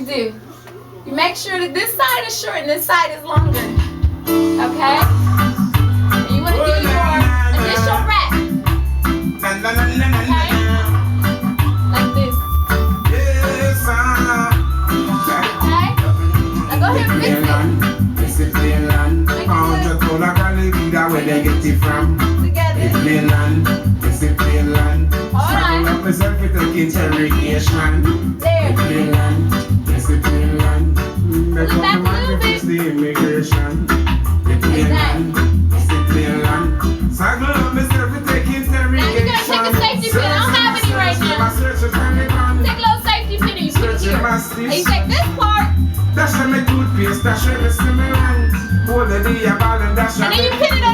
you do. You make sure that this side is short and this side is longer. Okay? And you want to do your initial rep. Okay? Like this. Okay? Now go ahead and fix it. Where they get it from? Together. It's plain land, it's a plain land. Alright. Up myself with a interrogation. There. It's plain land, it's a plain land. Make Pull it up back the a mind little to fix bit. the immigration. It's plain land, it's a plain land. Saggle up myself with a interrogation. Now you gotta take a safety pin. I don't have any right now. Take a little safety pin and you put it here. And you take this part. Dash on my toothpaste, dash on my stimulant. Hold the ball and dash on And then you pin it on